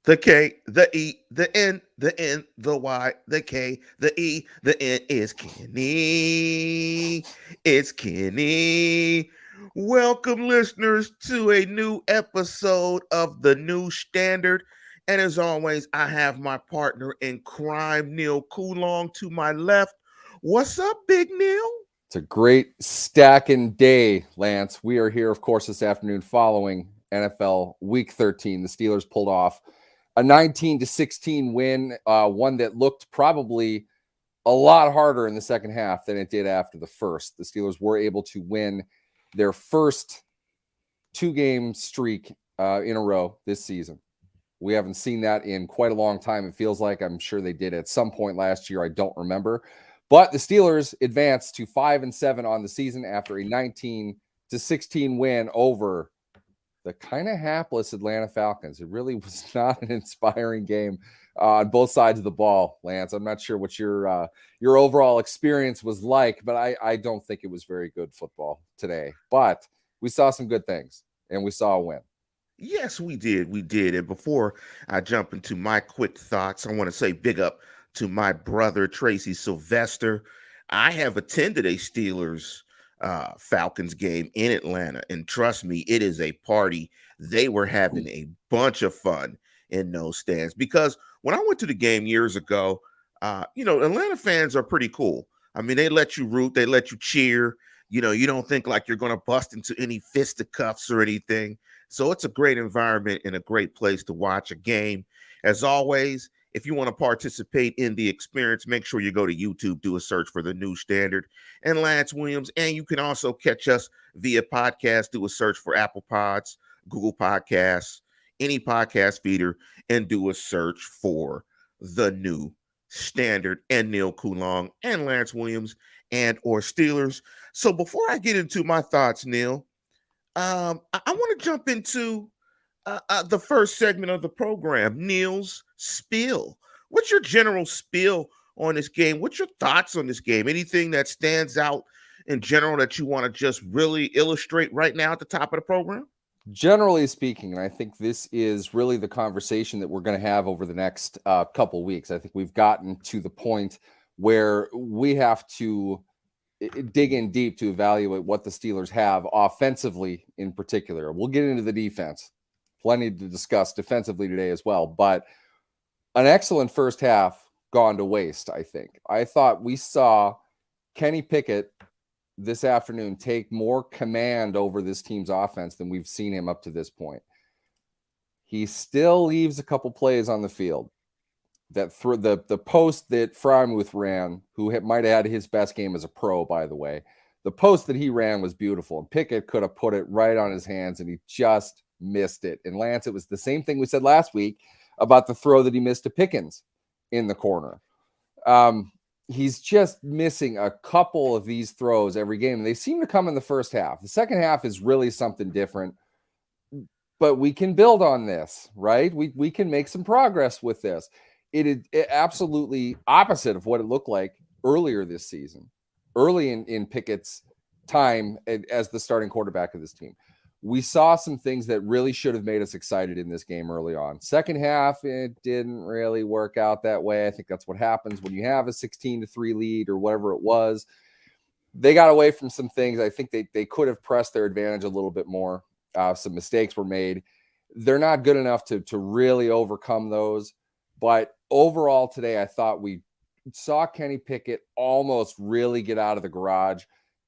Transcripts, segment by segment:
The K, the E, the N, the N, the Y, the K, the E, the N is Kenny. It's Kenny. Welcome, listeners, to a new episode of The New Standard. And as always, I have my partner in crime, Neal Coulong, to my left. What's up, Big Neal? It's a great stacking day, Lance. We are here, of course, this afternoon following NFL Week 13. The Steelers pulled off a 19-16 win, one that looked probably a lot harder in the second half than it did after the first. The Steelers were able to win their first two-game streak in a row this season. We haven't seen that in quite a long time. It feels like I'm sure they did at some point last year. I don't remember. But the Steelers advanced to 5-7 on the season after a 19-16 win over the kind of hapless Atlanta Falcons. It really was not an inspiring game on both sides of the ball, Lance. I'm not sure what your overall experience was like, but I don't think it was very good football today. But we saw some good things, and we saw a win. Yes, we did. We did. And before I jump into my quick thoughts, I want to say big up to my brother, Tracy Sylvester. I have attended a Steelers Falcons game in Atlanta. And trust me, it is a party. They were having a bunch of fun in those stands because when I went to the game years ago, Atlanta fans are pretty cool. I mean, they let you root, they let you cheer. You don't think like you're going to bust into any fisticuffs or anything. So it's a great environment and a great place to watch a game. As always, if you want to participate in the experience, make sure you go to YouTube, do a search for The New Standard and Lance Williams. And you can also catch us via podcast, do a search for Apple Pods, Google Podcasts, any podcast feeder, and do a search for The New Standard and Neal Coulong and Lance Williams and or Steelers. So before I get into my thoughts, Neal, I want to jump into the first segment of the program, Neal's spiel. What's your general spiel on this game? What's your thoughts on this game? Anything that stands out in general that you want to just really illustrate right now at the top of the program? Generally speaking, and I think this is really the conversation that we're going to have over the next couple weeks. I think we've gotten to the point where we have to dig in deep to evaluate what the Steelers have offensively in particular. We'll get into the defense. Plenty to discuss defensively today as well, but an excellent first half gone to waste, I think. I thought we saw Kenny Pickett this afternoon take more command over this team's offense than we've seen him up to this point. He still leaves a couple plays on the field. That through the post that Frymuth ran, who might have had his best game as a pro, by the way, the post that he ran was beautiful, and Pickett could have put it right on his hands, and he just missed it. And Lance, it was the same thing we said last week about the throw that he missed to Pickens in the corner. He's just missing a couple of these throws every game, and they seem to come in the first half. The second half is really something different, but we can build on this, right? We can make some progress with this. It is absolutely opposite of what it looked like earlier this season, early in Pickett's time as the starting quarterback of this team. We saw some things that really should have made us excited in this game early on. Second half, it didn't really work out that way. I think that's what happens when you have a 16-3 lead or whatever it was. They got away from some things. I think they could have pressed their advantage a little bit more. Some mistakes were made. They're not good enough to really overcome those. But overall today, I thought we saw Kenny Pickett almost really get out of the garage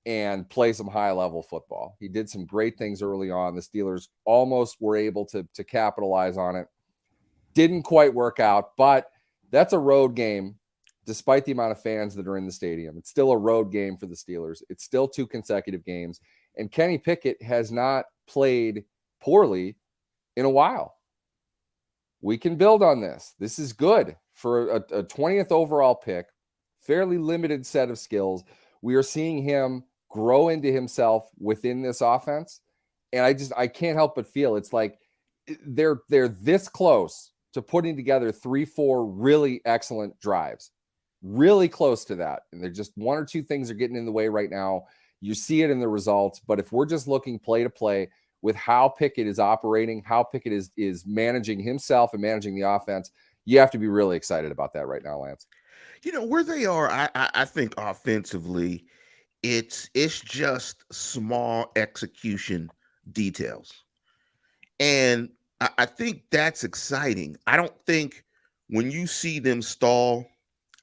and play some high-level football. He did some great things early on. The Steelers almost were able to capitalize on it. Didn't quite work out, but that's a road game, despite the amount of fans that are in the stadium. It's still a road game for the Steelers. It's still 2 consecutive games, and Kenny Pickett has not played poorly in a while. We can build on this. This is good for a 20th overall pick, fairly limited set of skills. We are seeing him grow into himself within this offense. And I can't help but feel it's like they're this close to putting together 3-4 really excellent drives, really close to that. And they're just 1 or 2 things are getting in the way right now. You see it in the results, but if we're just looking play to play, with how Pickett is operating, how Pickett is managing himself and managing the offense. You have to be really excited about that right now, Lance. Where they are, I think offensively, it's just small execution details. And I think that's exciting. I don't think when you see them stall,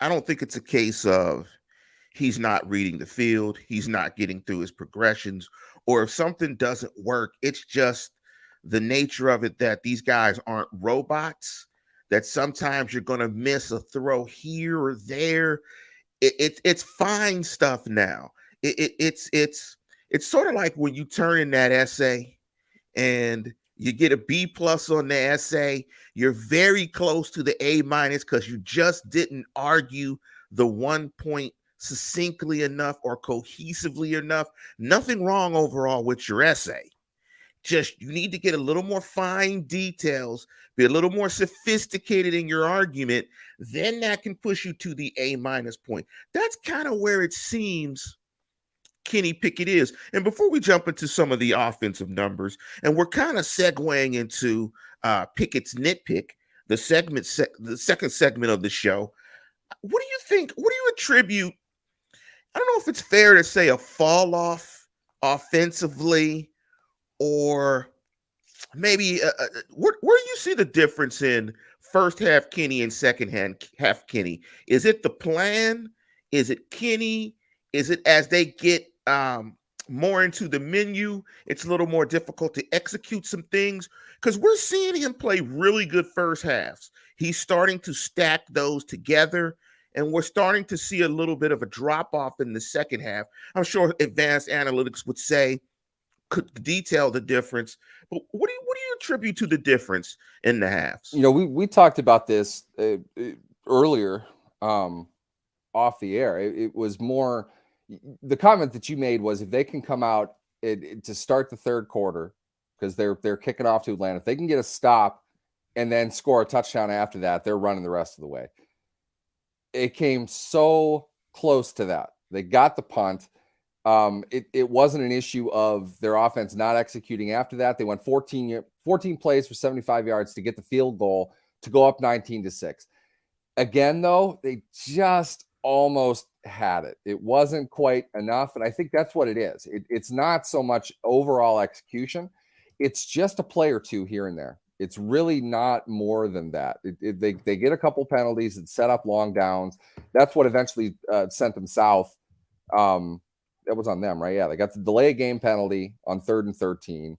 I don't think it's a case of he's not reading the field, he's not getting through his progressions, or if something doesn't work, it's just the nature of it that these guys aren't robots, that sometimes you're going to miss a throw here or there. It's fine stuff now. It's sort of like when you turn in that essay and you get a B+ on the essay, you're very close to the A- because you just didn't argue the 1 point succinctly enough or cohesively enough. Nothing wrong overall with your essay. Just you need to get a little more fine details, be a little more sophisticated in your argument. Then that can push you to the A- point. That's kind of where it seems Kenny Pickett is. And before we jump into some of the offensive numbers, and we're kind of segueing into Pickett's nitpick, the second segment of the show. What do you think? What do you attribute? I don't know if it's fair to say a fall off offensively, or maybe where do you see the difference in first half Kenny and half Kenny? Is it the plan? Is it Kenny? Is it as they get more into the menu, it's a little more difficult to execute some things? Because we're seeing him play really good first halves. He's starting to stack those together, and we're starting to see a little bit of a drop off in the second half. I'm sure advanced analytics would say could detail the difference, but what do you attribute to the difference in the halves? We talked about this earlier off the air. It was more the comment that you made was if they can come out to start the third quarter, because they're kicking off to Atlanta, if they can get a stop and then score a touchdown after that, they're running the rest of the way. It came so close to that. They got the punt. It wasn't an issue of their offense not executing after that. They went 14 plays for 75 yards to get the field goal to go up 19-6. Again, though, they just almost had it. It wasn't quite enough, and I think that's what it is. It's not so much overall execution. It's just a play or two here and there. It's really not more than that. They get a couple penalties and set up long downs. That's what eventually sent them south. That was on them, right? Yeah, they got the delay of game penalty on 3rd and 13.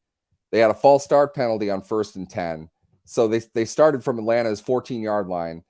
They had a false start penalty on 1st and 10. So they started from Atlanta's 14-yard line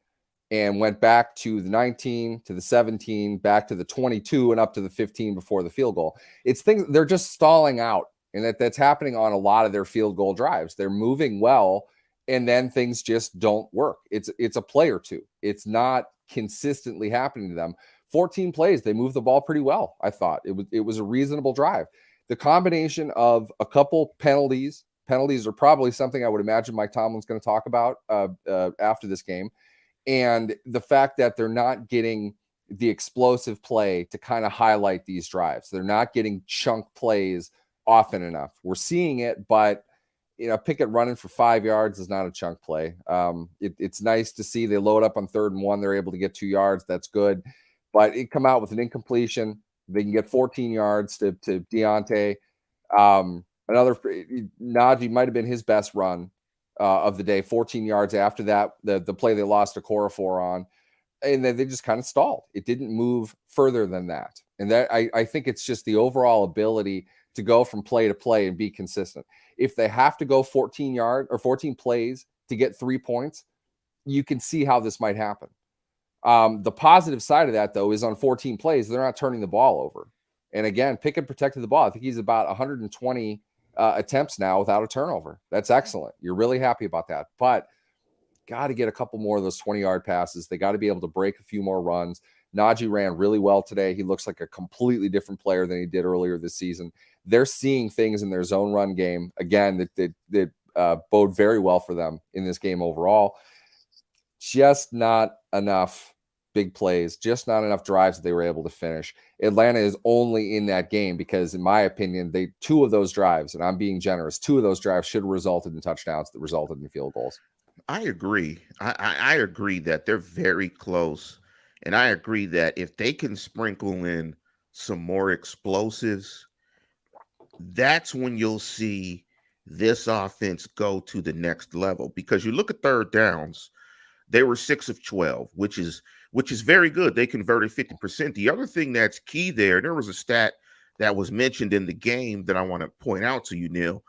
and went back to the 19, to the 17, back to the 22, and up to the 15 before the field goal. It's things they're just stalling out, and that's happening on a lot of their field goal drives. They're moving well, and then things just don't work. It's a play or two. It's not consistently happening to them. 14 plays, they moved the ball pretty well, I thought. It was a reasonable drive. The combination of a couple penalties are probably something I would imagine Mike Tomlin's going to talk about after this game, and the fact that they're not getting the explosive play to kind of highlight these drives. They're not getting chunk plays often enough. We're seeing it, but Pickett running for 5 yards is not a chunk play. It's nice to see they load up on 3rd and 1. They're able to get 2 yards. That's good. But it come out with an incompletion. They can get 14 yards to Deontay. Another Najee might have been his best run of the day. 14 yards after that, the play they lost to Corafor on, and then they just kind of stalled. It didn't move further than that. And that I think it's just the overall ability to go from play to play and be consistent. If they have to go 14 plays to get 3 points, you can see how this might happen. The positive side of that, though, is on 14 plays, they're not turning the ball over. And again, Pickett protected the ball. I think he's about 120 attempts now without a turnover. That's excellent. You're really happy about that. But got to get a couple more of those 20-yard passes. They got to be able to break a few more runs. Najee ran really well today. He looks like a completely different player than he did earlier this season. They're seeing things in their zone run game, again, that bode very well for them in this game overall. Just not enough big plays, just not enough drives that they were able to finish. Atlanta is only in that game because, in my opinion, two of those drives, and I'm being generous, two of those drives should have resulted in touchdowns that resulted in field goals. I agree. I agree that they're very close. And I agree that if they can sprinkle in some more explosives, that's when you'll see this offense go to the next level. Because you look at third downs, they were 6 of 12, which is very good. They converted 50%. The other thing that's key there was a stat that was mentioned in the game that I want to point out to you, Neal.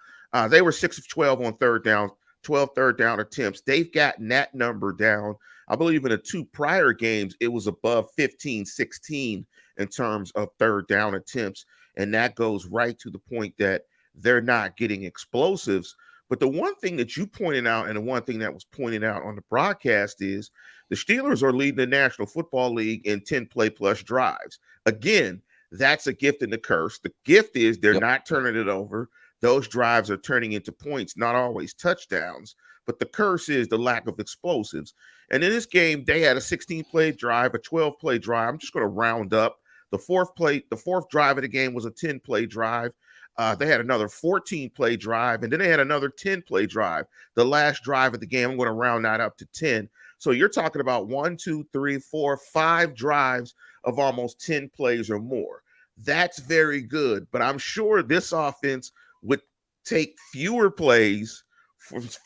They were 6 of 12 on third down, 12 third down attempts. They've gotten that number down. I believe in the 2 prior games, it was above 15, 16 in terms of third down attempts. And that goes right to the point that they're not getting explosives. But the one thing that you pointed out, and the one thing that was pointed out on the broadcast, is the Steelers are leading the National Football League in 10 play plus drives. Again, that's a gift and a curse. The gift is they're not turning it over. Those drives are turning into points, not always touchdowns. But the curse is the lack of explosives. And in this game, they had a 16-play drive, a 12-play drive. I'm just going to round up. The fourth drive of the game was a 10-play drive. They had another 14-play drive, and then they had another 10-play drive. The last drive of the game, I'm going to round that up to 10. So you're talking about 1, 2, 3, 4, 5 drives of almost 10 plays or more. That's very good, but I'm sure this offense would take fewer plays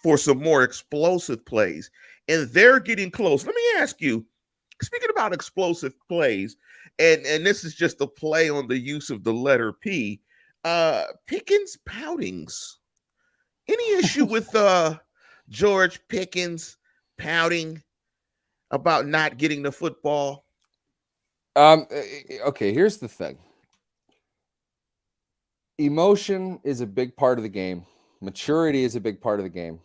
for some more explosive plays, and they're getting close. Let me ask you, speaking about explosive plays, and this is just a play on the use of the letter P, Pickens poutings. Any issue with George Pickens pouting about not getting the football? Okay, here's the thing. Emotion is a big part of the game. Maturity is a big part of the game.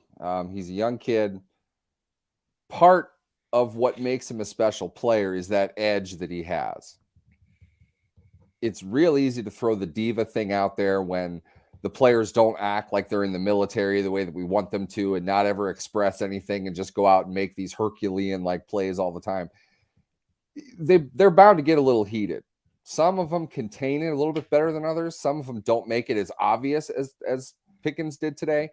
He's a young kid. Part of what makes him a special player is that edge that he has. It's real easy to throw the diva thing out there when the players don't act like they're in the military the way that we want them to and not ever express anything and just go out and make these Herculean like plays all the time. They're bound to get a little heated. Some of them contain it a little bit better than others. Some of them don't make it as obvious as Pickens did today.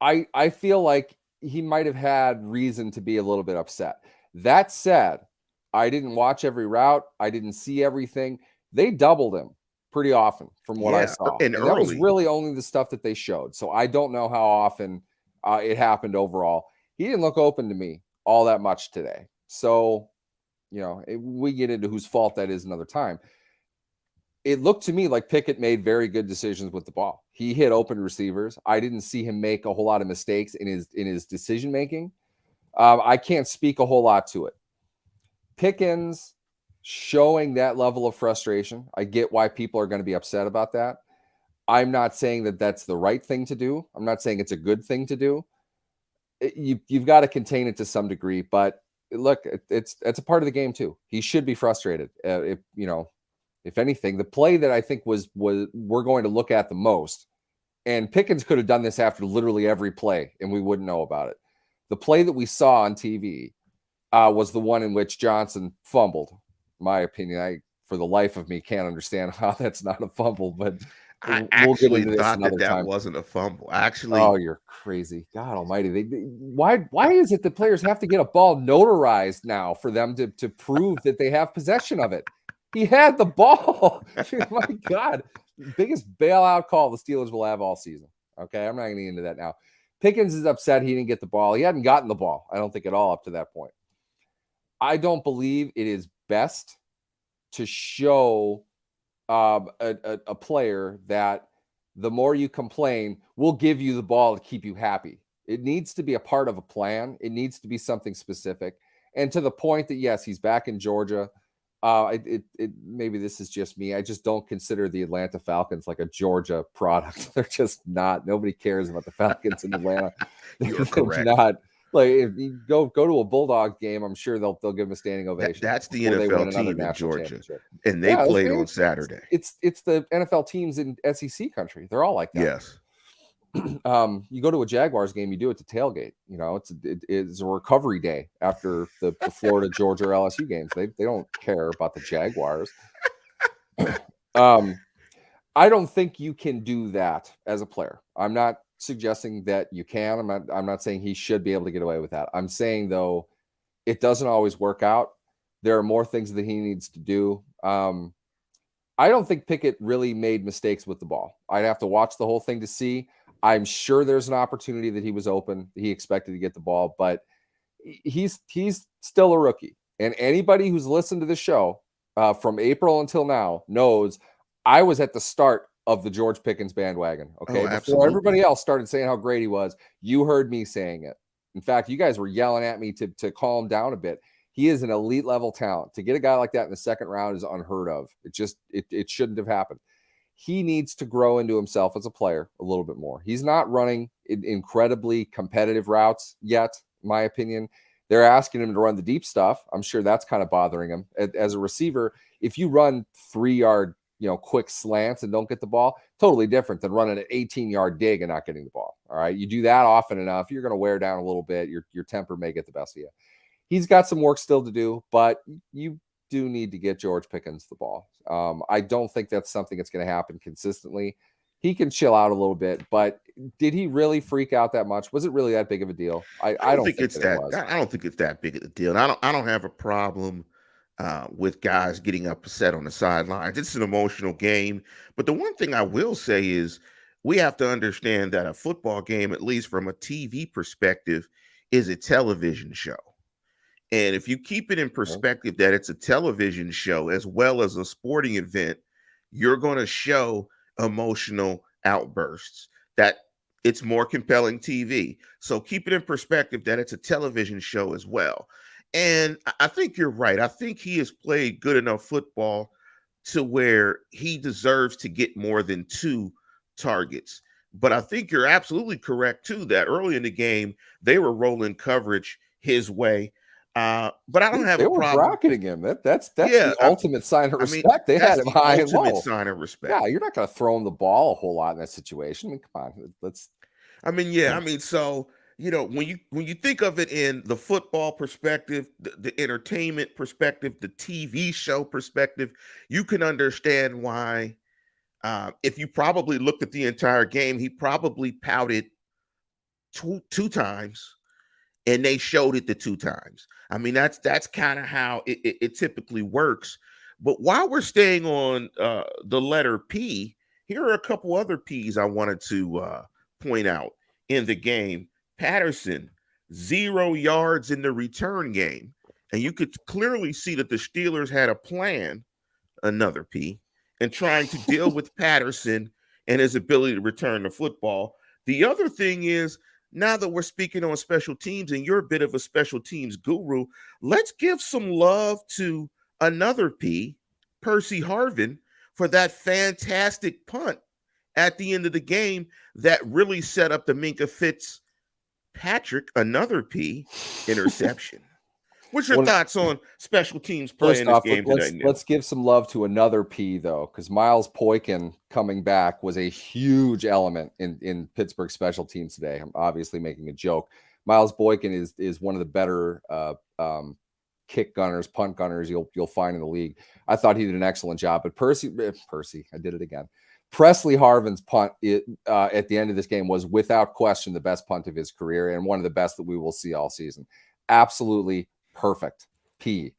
I feel like he might have had reason to be a little bit upset. That said, I didn't watch every route. I didn't see everything. They doubled him pretty often from what I saw. And that was really only the stuff that they showed. So I don't know how often it happened overall. He didn't look open to me all that much today. So, we get into whose fault that is another time. It looked to me like Pickett made very good decisions with the ball. He hit open receivers. I didn't see him make a whole lot of mistakes in his decision making. I can't speak a whole lot to it. Pickens showing that level of frustration. I get why people are going to be upset about that. I'm not saying that that's the right thing to do. I'm not saying it's a good thing to do. You've got to contain it to some degree, but look, it's a part of the game too. He should be frustrated. If anything, the play that I think was we're going to look at the most, and Pickens could have done this after literally every play, and we wouldn't know about it. The play that we saw on TV was the one in which Johnson fumbled. In my opinion, I, for the life of me, can't understand how that's not a fumble, but I actually thought that wasn't a fumble. Oh, you're crazy. God almighty. Why is it that players have to get a ball notarized now for them to prove that they have possession of it? He had the ball. My God. Biggest bailout call the Steelers will have all season. Okay, I'm not going to get into that now. Pickens is upset he didn't get the ball. He hadn't gotten the ball, I don't think, at all up to that point. I don't believe it is best to show a player that the more you complain, we'll give you the ball to keep you happy. It needs to be a part of a plan. It needs to be something specific. And to the point that, yes, he's back in Georgia. Maybe this is just me. I just don't consider the Atlanta Falcons like a Georgia product. They're just not. Nobody cares about the Falcons in Atlanta. You're correct. Not. Like, if you go to a Bulldog game, I'm sure they'll give him a standing ovation. That's the NFL team in Georgia, and they played on Saturday. It's the NFL teams in SEC country. They're all like that. Yes. You go to a Jaguars game, you do it to tailgate. You know, it's a recovery day after the Florida, Georgia, or LSU games. They don't care about the Jaguars. I don't think you can do that as a player. I'm not suggesting that you can. I'm not saying he should be able to get away with that. I'm saying, though, it doesn't always work out. There are more things that he needs to do. I don't think Pickett really made mistakes with the ball. I'd have to watch the whole thing to see. I'm sure there's an opportunity that he was open. He expected to get the ball, but he's still a rookie. And anybody who's listened to the show from April until now knows I was at the start of the George Pickens bandwagon. Okay. Before everybody else started saying how great he was, you heard me saying it. In fact, you guys were yelling at me to calm down a bit. He is an elite level talent. To get a guy like that in the second round is unheard of. It shouldn't have happened. He needs to grow into himself as a player a little bit more. He's not running incredibly competitive routes yet, in my opinion. They're asking him to run the deep stuff. I'm sure that's kind of bothering him. As a receiver, if you run 3-yard, quick slants and don't get the ball, totally different than running an 18-yard dig and not getting the ball. All right. You do that often enough, you're going to wear down a little bit. Your temper may get the best of you. He's got some work still to do, but you do need to get George Pickens the ball. I don't think that's something that's going to happen consistently. He can chill out a little bit, but did he really freak out that much? Was it really that big of a deal? I don't think it's that. I don't think it's that big of a deal. And I don't have a problem with guys getting upset on the sidelines. It's an emotional game. But the one thing I will say is we have to understand that a football game, at least from a TV perspective, is a television show. And if you keep it in perspective that it's a television show as well as a sporting event, you're going to show emotional outbursts, that it's more compelling TV. So keep it in perspective that it's a television show as well. And I think you're right. I think he has played good enough football to where he deserves to get more than 2 targets. But I think you're absolutely correct, too, that early in the game, they were rolling coverage his way. But I don't have a problem. They were bracketing him. That's the ultimate sign of respect. They had him high and low. Ultimate sign of respect. Yeah, you're not going to throw him the ball a whole lot in that situation. I mean, come on, let's. So when you think of it in the football perspective, the entertainment perspective, the TV show perspective, you can understand why. If you probably looked at the entire game, he probably pouted two times. And they showed it the 2 times. I mean, that's kind of how it typically works. But while we're staying on the letter P, here are a couple other P's I wanted to point out in the game. Patterson, 0 yards in the return game. And you could clearly see that the Steelers had a plan, another P, in trying to deal with Patterson and his ability to return the football. The other thing is, now that we're speaking on special teams and you're a bit of a special teams guru, let's give some love to another P, Percy Harvin, for that fantastic punt at the end of the game that really set up the Minka Fitzpatrick, another P, interception. What's your thoughts on special teams playing this game today? Let's give some love to another P, though, because Miles Boykin coming back was a huge element in Pittsburgh special teams today. I'm obviously making a joke. Miles Boykin is one of the better kick gunners, punt gunners you'll find in the league. I thought he did an excellent job. But Percy, I did it again. Presley Harvin's punt at the end of this game was without question the best punt of his career and one of the best that we will see all season. Absolutely perfect P.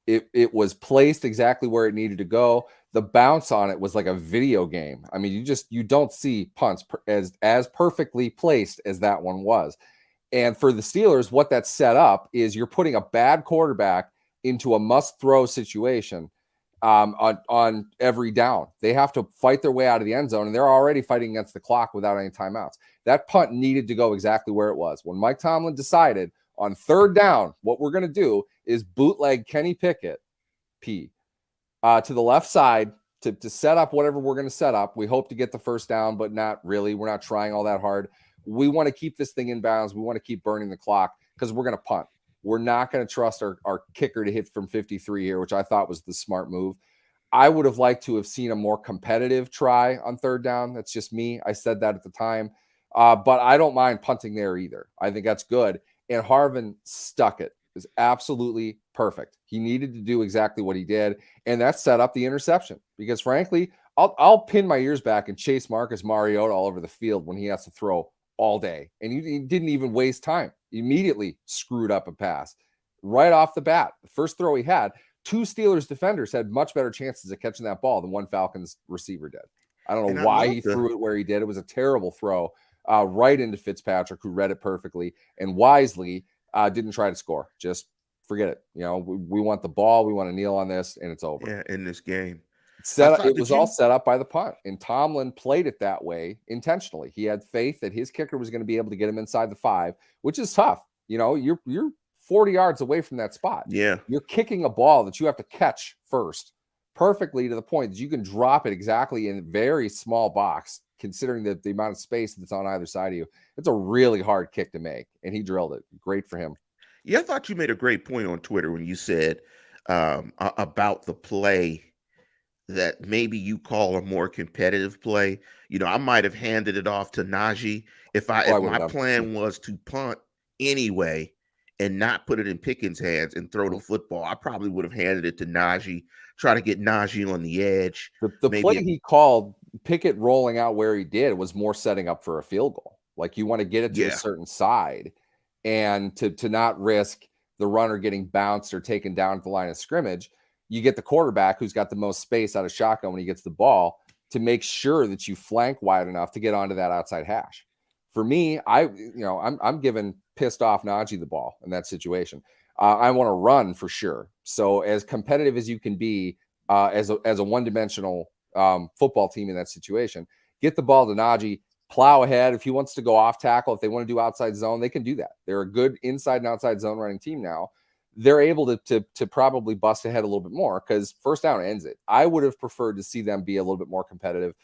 It was placed exactly where it needed to go. The bounce on it was like a video game. I mean, you don't see punts as perfectly placed as that one was. And for the Steelers, what that set up is you're putting a bad quarterback into a must-throw situation on every down. They have to fight their way out of the end zone, and they're already fighting against the clock without any timeouts. That punt needed to go exactly where it was. When Mike Tomlin decided on 3rd down, what we're going to do is bootleg Kenny Pickett, P, to the left side to set up whatever we're going to set up. We hope to get the 1st down, but not really. We're not trying all that hard. We want to keep this thing in bounds. We want to keep burning the clock because we're going to punt. We're not going to trust our kicker to hit from 53 here, which I thought was the smart move. I would have liked to have seen a more competitive try on 3rd down. That's just me. I said that at the time. But I don't mind punting there either. I think that's good. And Harvin stuck it. It was absolutely perfect. He needed to do exactly what he did, and that set up the interception. Because frankly, I'll pin my ears back and chase Marcus Mariota all over the field when he has to throw all day, and he didn't even waste time. He immediately screwed up a pass right off the bat. The first throw he had, two Steelers defenders had much better chances of catching that ball than one Falcons receiver did. I don't know why he threw it where he did. It was a terrible throw right into Fitzpatrick, who read it perfectly and wisely didn't try to score. Just forget it. You know, we want the ball. We want to kneel on this, and it's over. Yeah, in this game. It was all set up by the punt, and Tomlin played it that way intentionally. He had faith that his kicker was going to be able to get him inside the 5, which is tough. You know, you're 40 yards away from that spot. Yeah. You're kicking a ball that you have to catch first perfectly to the point that you can drop it exactly in a very small box, considering the amount of space that's on either side of you. It's a really hard kick to make, and he drilled it. Great for him. Yeah, I thought you made a great point on Twitter when you said about the play that maybe you call a more competitive play. You know, I might have handed it off to Najee if my plan was to punt anyway and not put it in Pickett's hands and throw the football. I probably would have handed it to Najee, try to get Najee on the edge. The play he called, Pickett rolling out where he did, was more setting up for a field goal. Like, you want to get it to a certain side, and to not risk the runner getting bounced or taken down at the line of scrimmage. You get the quarterback, who's got the most space out of shotgun when he gets the ball, to make sure that you flank wide enough to get onto that outside hash. For me, I'm giving pissed off Najee the ball in that situation. I want to run for sure. So as competitive as you can be as a one-dimensional football team in that situation, get the ball to Najee, plow ahead. If he wants to go off tackle, if they want to do outside zone, they can do that. They're a good inside and outside zone running team now. They're able to probably bust ahead a little bit more, because first down ends it. I would have preferred to see them be a little bit more competitive.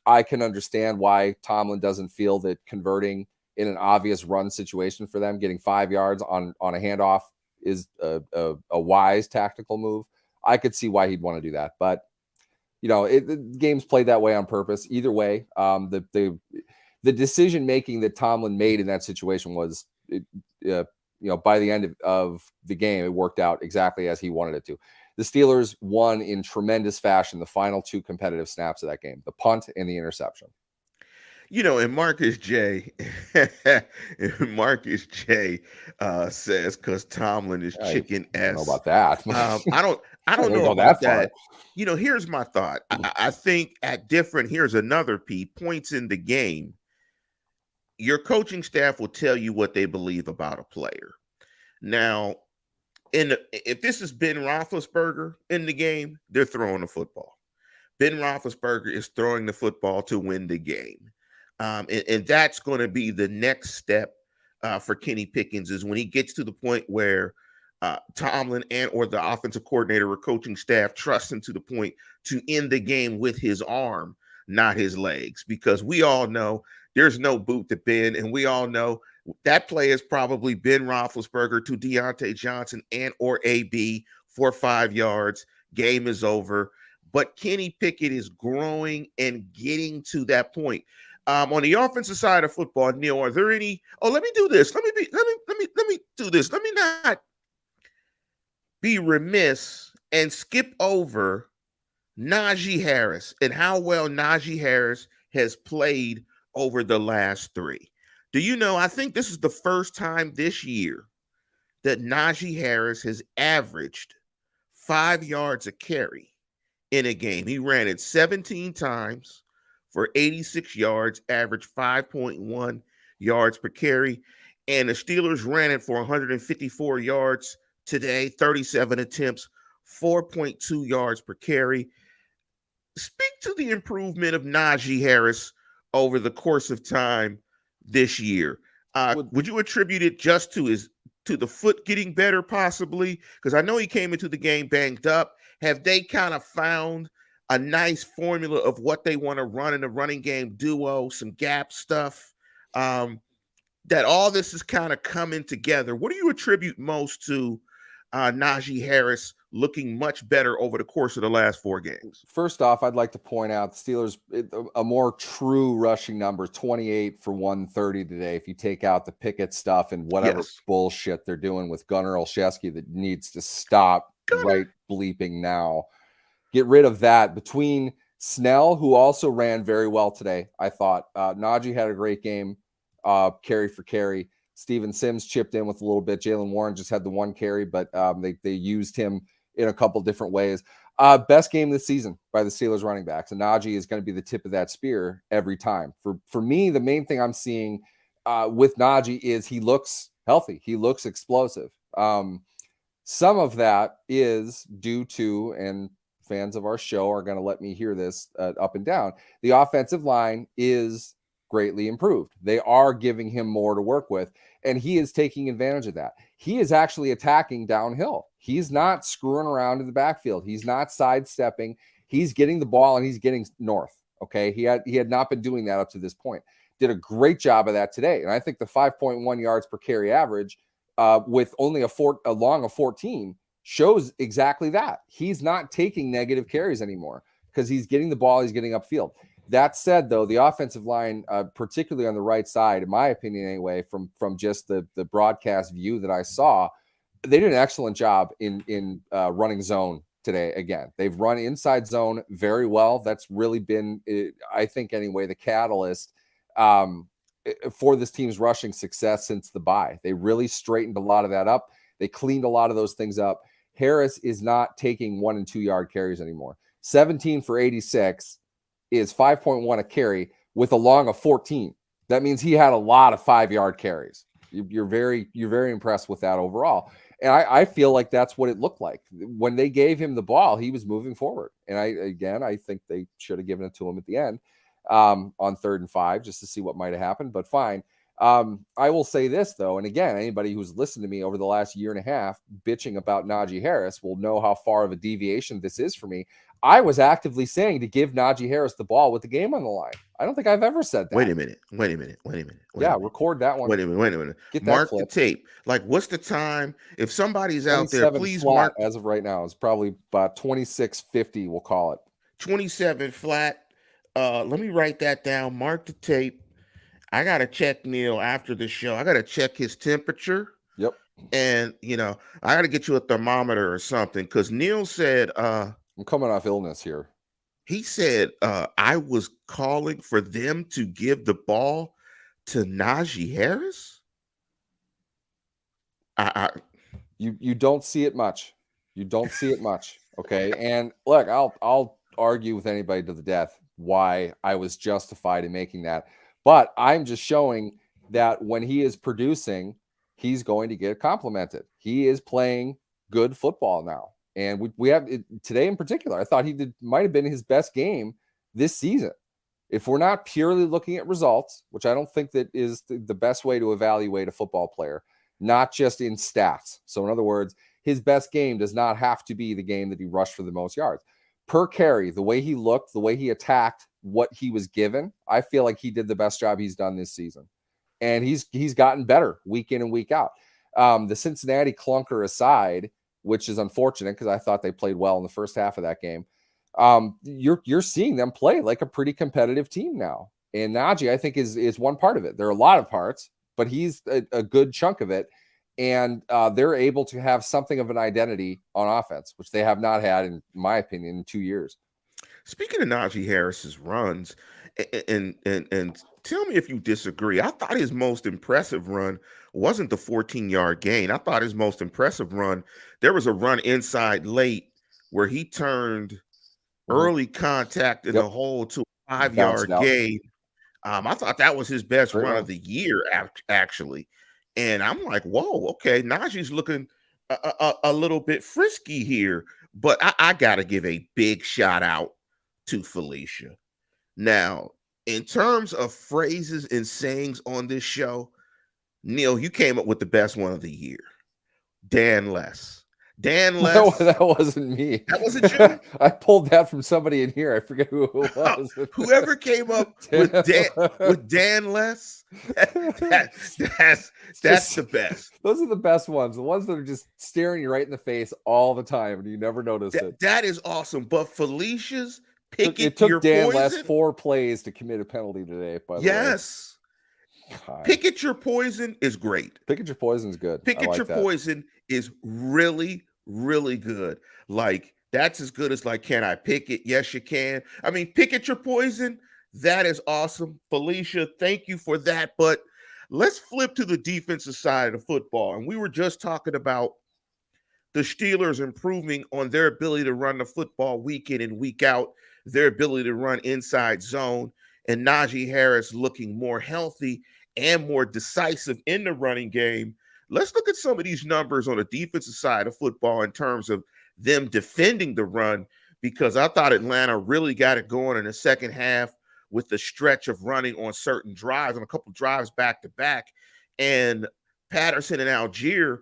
I can understand why Tomlin doesn't feel that converting in an obvious run situation for them, getting 5 yards on a handoff, is a wise tactical move. I could see why he'd want to do that, but the game's played that way on purpose. Either way, the decision making that Tomlin made in that situation was, by the end of the game, it worked out exactly as he wanted it to. The Steelers won in tremendous fashion the final 2 competitive snaps of that game, the punt and the interception. And Marcus J. Says, because Tomlin is chicken S. I don't know about that. I don't know about that. Here's my thought. I think here's another P, points in the game, your coaching staff will tell you what they believe about a player. Now, if this is Ben Roethlisberger in the game, they're throwing the football. Ben Roethlisberger is throwing the football to win the game. And that's going to be the next step for Kenny Pickett, is when he gets to the point where Tomlin or the offensive coordinator or coaching staff trust him to the point to end the game with his arm, not his legs, because we all know there's no boot to Ben, and we all know that play is probably Ben Roethlisberger to Deontay Johnson or AB for 5 yards. Game is over. But Kenny Pickett is growing and getting to that point. On the offensive side of football, Neal, are there any? Oh, let me do this. Let me do this. Let me not be remiss and skip over Najee Harris and how well Najee Harris has played over the last 3. Do you know, I think this is the first time this year that Najee Harris has averaged 5 yards a carry in a game. He ran it 17 times for 86 yards, averaged 5.1 yards per carry. And the Steelers ran it for 154 yards today, 37 attempts, 4.2 yards per carry. Speak to the improvement of Najee Harris over the course of time this year. Would you attribute it just to the foot getting better, possibly? Because I know he came into the game banged up. Have they kind of found a nice formula of what they want to run in the running game duo, some gap stuff, that all this is kind of coming together? What do you attribute most to Najee Harris looking much better over the course of the last 4 games? First off, I'd like to point out the Steelers, a more true rushing number, 28 for 130 today. If you take out the Pickett stuff and whatever Yes. bullshit they're doing with Gunnar Olszewski that needs to stop right bleeping now. Get rid of that. Between Snell, who also ran very well today, I thought. Najee had a great game, carry for carry. Steven Sims chipped in with a little bit. Jalen Warren just had the 1 carry, but they used him in a couple different ways. Best game this season by the Steelers running backs, and Najee is going to be the tip of that spear every time. For me, the main thing I'm seeing with Najee is he looks healthy. He looks explosive. Some of that is due to, and fans of our show are going to let me hear this up and down, the offensive line is greatly improved. They are giving him more to work with, and he is taking advantage of that. He is actually attacking downhill. He's not screwing around in the backfield. He's not sidestepping. He's getting the ball and he's getting north. Okay. He had not been doing that up to this point. Did a great job of that today. And I think the 5.1 yards per carry average with only a long of 14 shows exactly that. He's not taking negative carries anymore because he's getting the ball. He's getting upfield. That said, though, the offensive line, particularly on the right side, in my opinion anyway, from just the broadcast view that I saw, they did an excellent job in running zone today. Again, they've run inside zone very well. That's really been, I think anyway, the catalyst for this team's rushing success since the bye. They really straightened a lot of that up. They cleaned a lot of those things up. Harris is not taking 1 and 2 yard carries anymore. 17 for 86 is 5.1 a carry with a long of 14. That means he had a lot of 5-yard carries. You're very impressed with that overall. And I feel like that's what it looked like. When they gave him the ball, he was moving forward. And I think they should have given it to him at the end on 3rd and 5 just to see what might have happened, but fine. I will say this, though, and again, anybody who's listened to me over the last year and a half bitching about Najee Harris will know how far of a deviation this is for me. I was actively saying to give Najee Harris the ball with the game on the line. I don't think I've ever said that. Wait a minute. Yeah, record that one. Wait a minute. Get that mark clip. the tape. Like, what's the time? If somebody's out there, please flat mark. As of right now, it's probably about 26:50. We'll call it 27 flat. Let me write that down. Mark the tape. I gotta check Neal after the show. I gotta check his temperature. Yep. And I gotta get you a thermometer or something, because Neal said I'm coming off illness here. He said I was calling for them to give the ball to Najee Harris. You don't see it much. You don't see it much. Okay. And look, I'll argue with anybody to the death why I was justified in making that. But I'm just showing that when he is producing, he's going to get complimented. He is playing good football now. And we have today in particular, I thought might have been his best game this season. If we're not purely looking at results, which I don't think that is the best way to evaluate a football player, not just in stats. So in other words, his best game does not have to be the game that he rushed for the most yards. Per carry, the way he looked, the way he attacked what he was given, I feel like he did the best job he's done this season. And he's gotten better week in and week out. The Cincinnati clunker aside, which is unfortunate because I thought they played well in the first half of that game. You're seeing them play like a pretty competitive team now. And Najee, I think, is one part of it. There are a lot of parts, but he's a good chunk of it. And they're able to have something of an identity on offense, which they have not had, in my opinion, in 2 years. Speaking of Najee Harris's runs, and tell me if you disagree. I thought his most impressive run wasn't the 14-yard gain. I thought his most impressive run, there was a run inside late where he turned early contact in the hole to a 5-yard gain. I thought that was his best run of the year, actually. And I'm like, whoa, okay, Najee's looking a little bit frisky here. But I got to give a big shout out to Felicia. Now, in terms of phrases and sayings on this show, Neal, you came up with the best one of the year. Dan Less. Dan No, Less. that wasn't me. That wasn't you. I pulled that from somebody in here. I forget who it was. Whoever came up with Dan Less, that, that's It's that's just the best. those are the best ones. The ones that are just staring you right in the face all the time and you never notice it. That is awesome. But Felicia's It Pickett took your Dan Less poison. 4 plays to commit a penalty today, by the way. Yes. God. Pickett your poison is great. Pickett your poison's good. Pickett your poison is really, really good. Like, that's as good as, like, can I pick it? Yes, you can. I mean, Pickett your poison. That is awesome. Felicia, thank you for that. But let's flip to the defensive side of football. And we were just talking about the Steelers improving on their ability to run the football week in and week out, their ability to run inside zone, and Najee Harris looking more healthy and more decisive in the running game. Let's look at some of these numbers on the defensive side of football in terms of them defending the run, because I thought Atlanta really got it going in the second half with the stretch of running on certain drives, on a couple drives back to back. And Patterson and Algier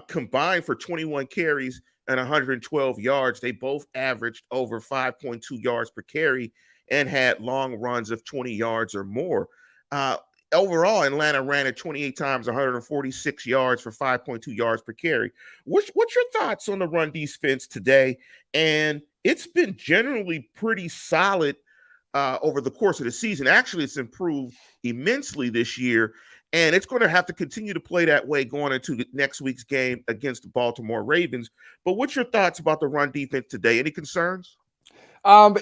combined for 21 carries and 112 yards. They both averaged over 5.2 yards per carry and had long runs of 20 yards or more. Overall, Atlanta ran it 28 times, 146 yards for 5.2 yards per carry. What's your thoughts on the run defense today? And it's been generally pretty solid over the course of the season. Actually, it's improved immensely this year, and it's going to have to continue to play that way going into next week's game against the Baltimore Ravens. But what's your thoughts about the run defense today? Any concerns?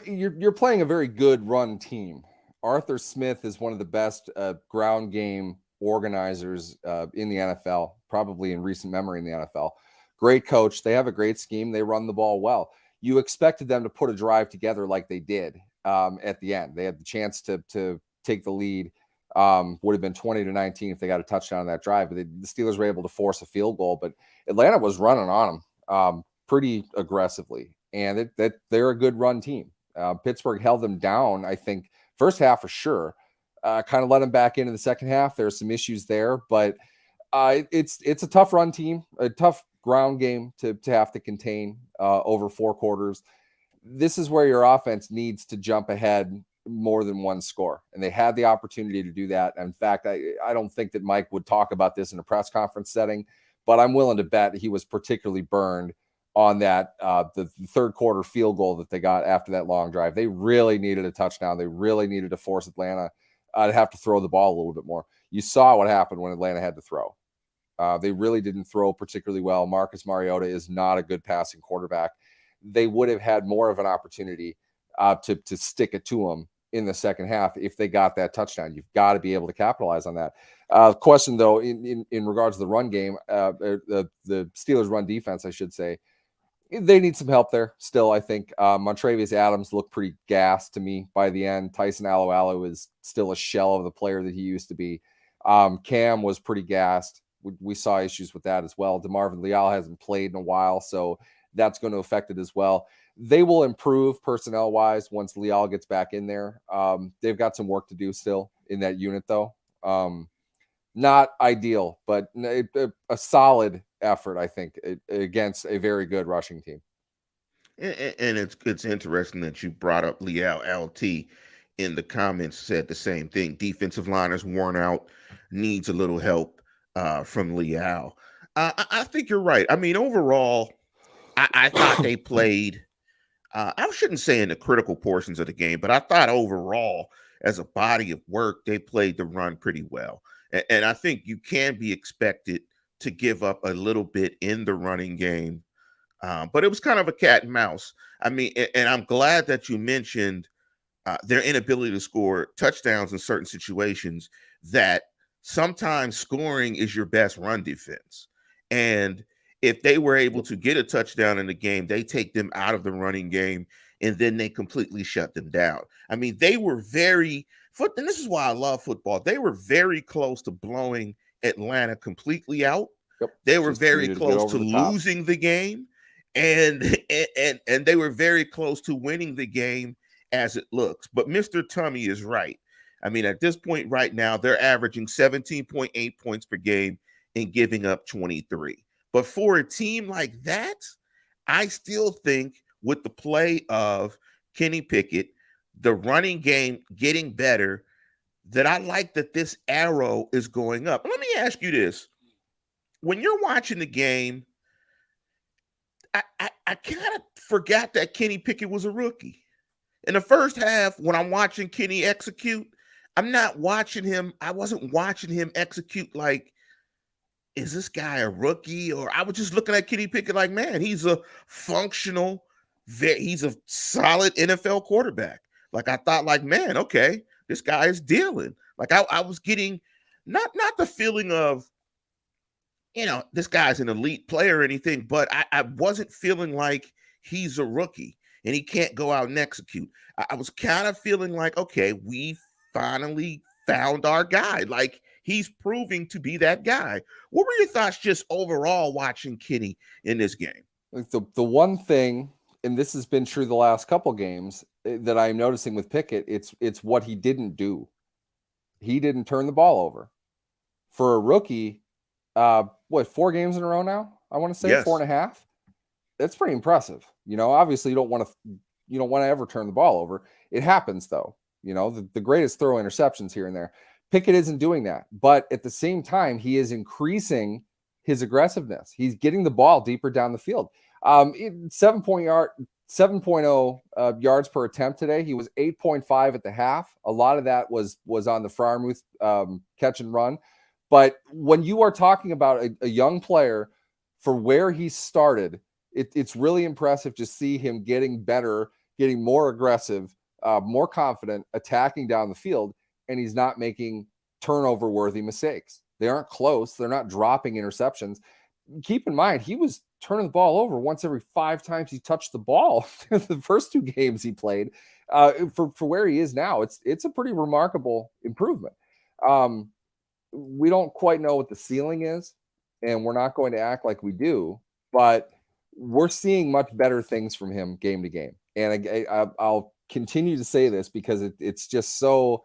You're playing a very good run team. Arthur Smith is one of the best ground game organizers in the NFL, probably in recent memory in the NFL. Great coach. They have a great scheme. They run the ball well. You expected them to put a drive together like they did at the end. They had the chance to take the lead. Would have been 20-19 if they got a touchdown on that drive. But the Steelers were able to force a field goal. But Atlanta was running on them pretty aggressively. And they're a good run team. Pittsburgh held them down, I think, first half for sure. Kind of let them back into the second half. There's some issues there, but it's a tough run team, a tough ground game to have to contain over 4 quarters. This is where your offense needs to jump ahead more than one score, and they had the opportunity to do that. In fact, I don't think that Mike would talk about this in a press conference setting, but I'm willing to bet he was particularly burned on that the third quarter field goal that they got after that long drive. They really needed a touchdown. They really needed to force Atlanta to have to throw the ball a little bit more. You saw what happened when Atlanta had to throw. They really didn't throw particularly well. Marcus Mariota is not a good passing quarterback. They would have had more of an opportunity to stick it to them in the second half if they got that touchdown. You've got to be able to capitalize on that. Question, though, in regards to the run game, the Steelers' run defense, I should say, they need some help there still, I think. Montrevious Adams looked pretty gassed to me by the end. Tyson Alualu is still a shell of the player that he used to be. Cam was pretty gassed. We saw issues with that as well. DeMarvin Leal hasn't played in a while, so that's going to affect it as well. They will improve personnel-wise once Leal gets back in there. They've got some work to do still in that unit, though. Not ideal, but a solid effort, I think, against a very good rushing team. And it's interesting that you brought up Leal. LT in the comments said the same thing. Defensive line is worn out, needs a little help from Leal. I think you're right. I mean, overall, I thought they played, I shouldn't say in the critical portions of the game, but I thought overall, as a body of work, they played the run pretty well. And I think you can be expected to give up a little bit in the running game. But it was kind of a cat and mouse. I mean, and I'm glad that you mentioned their inability to score touchdowns in certain situations, that sometimes scoring is your best run defense. And if they were able to get a touchdown in the game, they take them out of the running game and then they completely shut them down. I mean, they were and this is why I love football. They were very close to blowing Atlanta completely out. Yep. They were very close to losing the game, and they were very close to winning the game as it looks. But Mr. Tummy is right. I mean, at this point right now, they're averaging 17.8 points per game and giving up 23. But for a team like that, I still think with the play of Kenny Pickett, the running game getting better, that I like that this arrow is going up. Let me ask you this. When you're watching the game, I kind of forgot that Kenny Pickett was a rookie. In the first half, when I'm watching Kenny execute, I'm not watching him. I wasn't watching him execute like, is this guy a rookie? Or I was just looking at Kenny Pickett like, man, he's a functional, he's a solid NFL quarterback. Like I thought, like, man, okay, this guy is dealing. Like I was getting not the feeling of, this guy's an elite player or anything, but I wasn't feeling like he's a rookie and he can't go out and execute. I was kind of feeling like, okay, we finally found our guy. Like he's proving to be that guy. What were your thoughts just overall watching Kenny in this game? Like the one thing, and this has been true the last couple games, that I'm noticing with Pickett, it's what he didn't do. He didn't turn the ball over. For a rookie, 4 games in a row now? I want to say Yes. 4.5. That's pretty impressive. Obviously you don't want to ever turn the ball over. It happens though. The greatest throw interceptions here and there. Pickett isn't doing that, but at the same time, he is increasing his aggressiveness. He's getting the ball deeper down the field. 7.0 yards per attempt today. He was 8.5 at the half. A lot of that was on the Freiermuth catch and run. But when you are talking about a young player for where he started, it's really impressive to see him getting better, getting more aggressive, more confident, attacking down the field, and he's not making turnover-worthy mistakes. They aren't close. They're not dropping interceptions. Keep in mind, he was turning the ball over once every 5 times he touched the ball the first 2 games he played. For where he is now, it's a pretty remarkable improvement. We don't quite know what the ceiling is, and we're not going to act like we do, but we're seeing much better things from him game to game. And I'll continue to say this because it's just so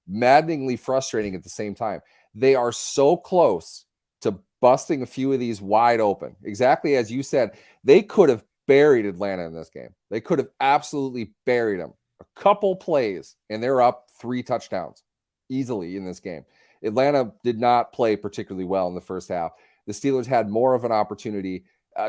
maddeningly frustrating at the same time. They are so close to busting a few of these wide open. Exactly as you said, they could have buried Atlanta in this game. They could have absolutely buried them. A couple plays, and they're up 3 touchdowns easily in this game. Atlanta did not play particularly well in the first half. The Steelers had more of an opportunity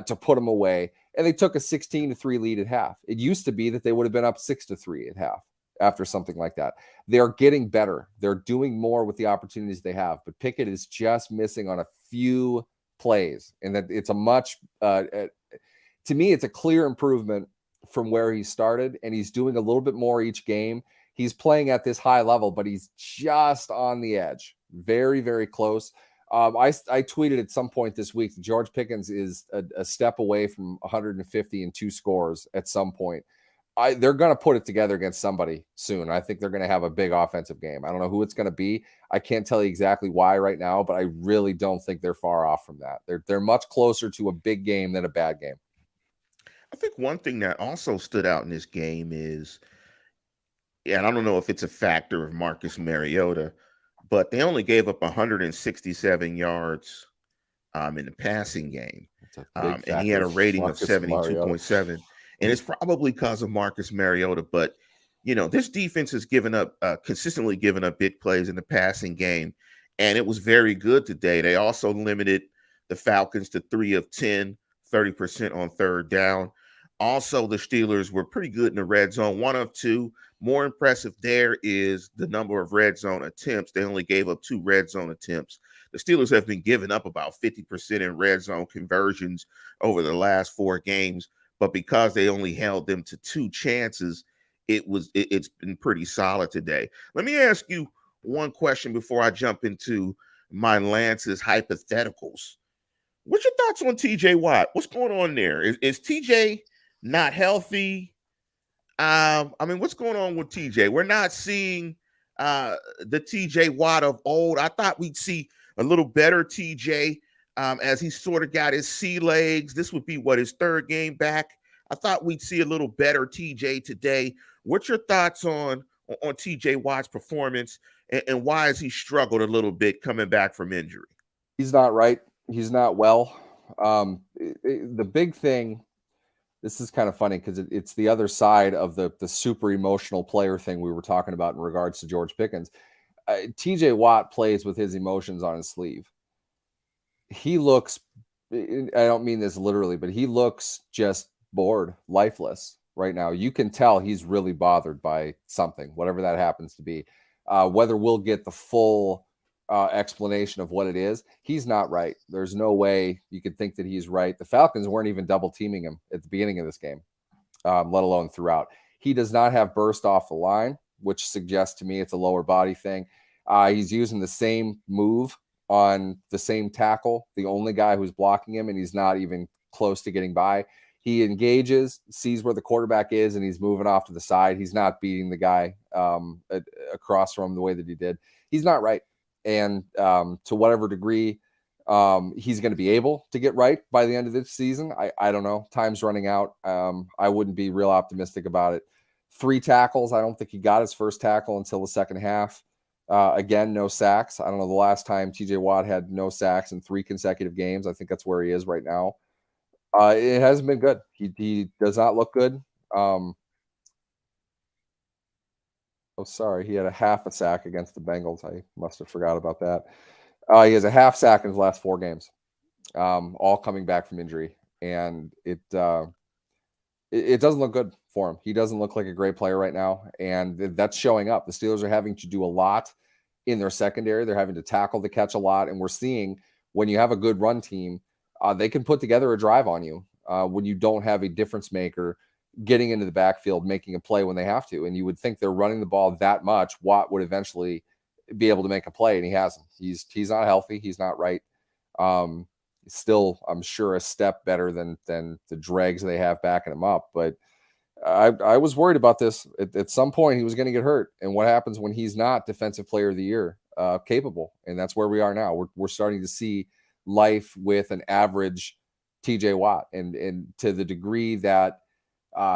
to put them away, and they took a 16-3 lead at half. It used to be that they would have been up 6-3 at half after something like that. They're getting better. They're doing more with the opportunities they have, but Pickett is just missing on a few plays, and that it's a much to me, it's a clear improvement from where he started, and he's doing a little bit more each game. He's playing at this high level, but he's just on the edge. Very, very close. I tweeted at some point this week that George Pickens is a step away from 150 and 2 scores at some point. They're going to put it together against somebody soon. I think they're going to have a big offensive game. I don't know who it's going to be. I can't tell you exactly why right now, but I really don't think they're far off from that. They're much closer to a big game than a bad game. I think one thing that also stood out in this game is, and I don't know if it's a factor of Marcus Mariota, but they only gave up 167 yards in the passing game. And he had a rating of 72.7. And it's probably because of Marcus Mariota. But, this defense has consistently given up big plays in the passing game. And it was very good today. They also limited the Falcons to 3 of 10, 30% on third down. Also, the Steelers were pretty good in the red zone, 1 of 2. More impressive there is the number of red zone attempts. They only gave up 2 red zone attempts. The Steelers have been giving up about 50% in red zone conversions over the last 4 games, but because they only held them to 2 chances, it's been pretty solid today. Let me ask you one question before I jump into my Lance's hypotheticals. What's your thoughts on TJ Watt? What's going on there? Is TJ not healthy? What's going on with TJ? We're not seeing the TJ Watt of old. I thought we'd see a little better TJ as he sort of got his sea legs. This would be his 3rd game back. I thought we'd see a little better TJ today. What's your thoughts on TJ Watt's performance and why has he struggled a little bit coming back from injury? He's not right. He's not well. The big thing, this is kind of funny because it's the other side of the super emotional player thing we were talking about in regards to George Pickens. TJ Watt plays with his emotions on his sleeve. He looks, I don't mean this literally, but he looks just bored, lifeless right now. You can tell he's really bothered by something, whatever that happens to be. Whether we'll get the full explanation of what it is, he's not right. There's no way you could think that he's right. The Falcons weren't even double teaming him at the beginning of this game, let alone throughout. He does not have burst off the line, which suggests to me it's a lower body thing. He's using the same move on the same tackle, the only guy who's blocking him, and he's not even close to getting by. He engages, sees where the quarterback is, and he's moving off to the side. He's not beating the guy across from him the way that he did. He's not right. And to whatever degree he's going to be able to get right by the end of this season, I don't know. Time's running out. I wouldn't be real optimistic about it. 3 tackles. I don't think he got his first tackle until the second half. Again, no sacks. I don't know the last time TJ Watt had no sacks in 3 consecutive games. I think that's where he is right now. It hasn't been good. He does not look good. Sorry. He had a half a sack against the Bengals. I must have forgot about that. He has a half sack in his last 4 games, all coming back from injury. And it doesn't look good for him. He doesn't look like a great player right now, and that's showing up. The Steelers are having to do a lot in their secondary. They're having to tackle the catch a lot, and we're seeing when you have a good run team, they can put together a drive on you when you don't have a difference maker getting into the backfield, making a play when they have to. And you would think they're running the ball that much, Watt would eventually be able to make a play, and he hasn't. He's not healthy. He's not right. Still, I'm sure, a step better than the dregs they have backing him up. But I was worried about this. At some point, he was going to get hurt. And what happens when he's not Defensive Player of the Year capable? And that's where we are now. We're starting to see life with an average TJ Watt. And to the degree that